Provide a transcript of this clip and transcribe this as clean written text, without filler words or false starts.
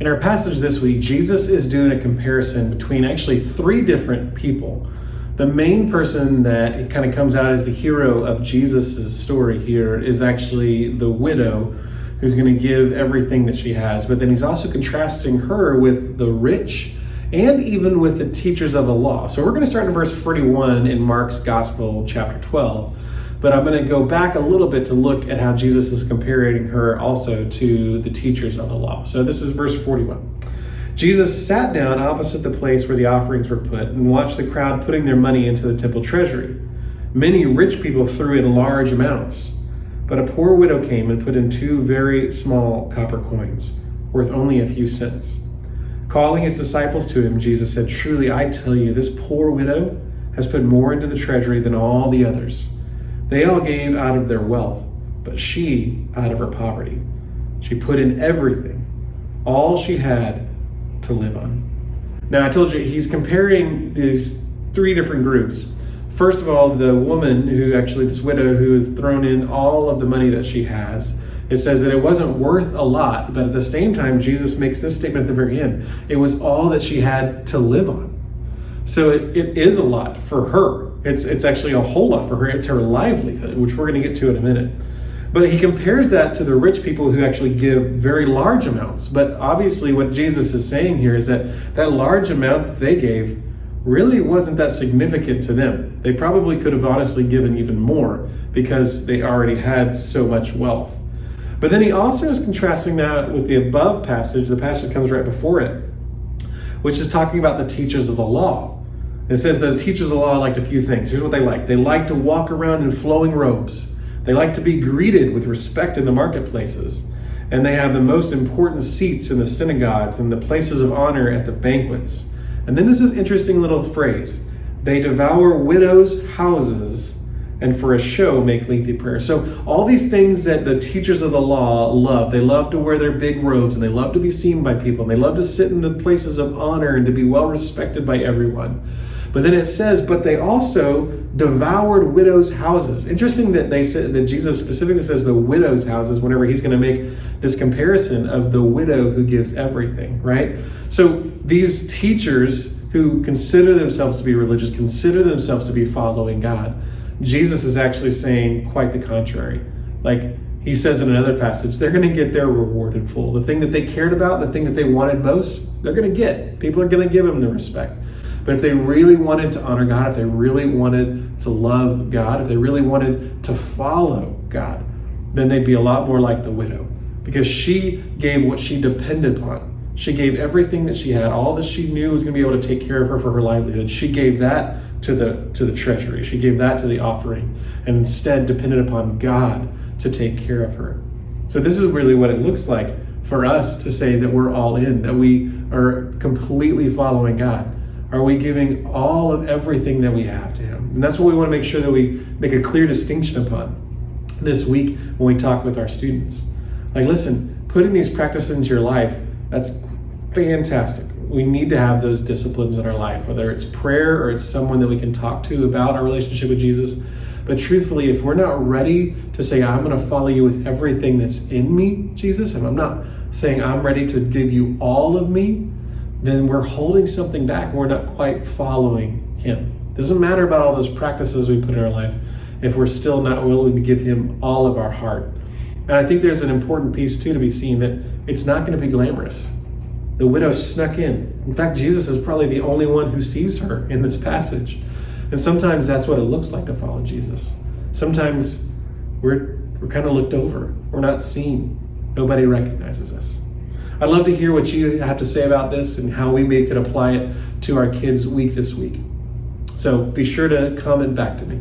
In our passage this week, Jesus is doing a comparison between actually three different people. The main person that it kind of comes out as the hero of Jesus' story here is actually the widow who's going to give everything that she has. But then he's also contrasting her with the rich and even with the teachers of the law. So we're going to start in verse 41 in Mark's Gospel, chapter 12. But I'm going to go back a little bit to look at how Jesus is comparing her also to the teachers of the law. So this is verse 41. Jesus sat down opposite the place where the offerings were put and watched the crowd putting their money into the temple treasury. Many rich people threw in large amounts, but a poor widow came and put in 2 very small copper coins, worth only a few cents. Calling his disciples to him, Jesus said, "Truly, I tell you, this poor widow has put more into the treasury than all the others. They all gave out of their wealth, but she, out of her poverty, she put in everything, all she had to live on." Now, I told you he's comparing these 3 different groups. First of all, the woman this widow who has thrown in all of the money that she has. It says that it wasn't worth a lot, but at the same time, Jesus makes this statement at the very end. It was all that she had to live on. So it is a lot for her. It's actually a whole lot for her. It's her livelihood, which we're going to get to in a minute. But he compares that to the rich people who actually give very large amounts. But obviously what Jesus is saying here is that that large amount that they gave really wasn't that significant to them. They probably could have honestly given even more because they already had so much wealth. But then he also is contrasting that with the above passage, the passage that comes right before it, which is talking about the teachers of the law. It says that the teachers of the law liked a few things. Here's what they liked. They liked to walk around in flowing robes. They like to be greeted with respect in the marketplaces. And they have the most important seats in the synagogues and the places of honor at the banquets. And then this is interesting little phrase. They devour widows' houses and for a show make lengthy prayers. So all these things that the teachers of the law love. They love to wear their big robes and they love to be seen by people. And they love to sit in the places of honor and to be well respected by everyone. But then it says, but they also devoured widows' houses. Interesting that they said that Jesus specifically says the widows' houses whenever he's going to make this comparison of the widow who gives everything, right? So these teachers who consider themselves to be religious, consider themselves to be following God, Jesus is actually saying quite the contrary. Like he says in another passage, they're going to get their reward in full. The thing that they cared about, the thing that they wanted most, they're going to get. People are going to give them the respect. But if they really wanted to honor God, if they really wanted to love God, if they really wanted to follow God, then they'd be a lot more like the widow, because she gave what she depended upon. She gave everything that she had, all that she knew was going to be able to take care of her for her livelihood. She gave that to the treasury. She gave that to the offering, and instead depended upon God to take care of her. So this is really what it looks like for us to say that we're all in, that we are completely following God. Are we giving all of everything that we have to him? And that's what we want to make sure that we make a clear distinction upon this week when we talk with our students. Like, listen, putting these practices into your life, that's fantastic. We need to have those disciplines in our life, whether it's prayer or it's someone that we can talk to about our relationship with Jesus. But truthfully, if we're not ready to say, I'm going to follow you with everything that's in me, Jesus, and I'm not saying I'm ready to give you all of me, then we're holding something back and we're not quite following him. It doesn't matter about all those practices we put in our life if we're still not willing to give him all of our heart. And I think there's an important piece too to be seen, that it's not going to be glamorous. The widow snuck in. In fact, Jesus is probably the only one who sees her in this passage. And sometimes that's what it looks like to follow Jesus. Sometimes we're kind of looked over. We're not seen. Nobody recognizes us. I'd love to hear what you have to say about this and how we could apply it to our kids' week this week. So be sure to comment back to me.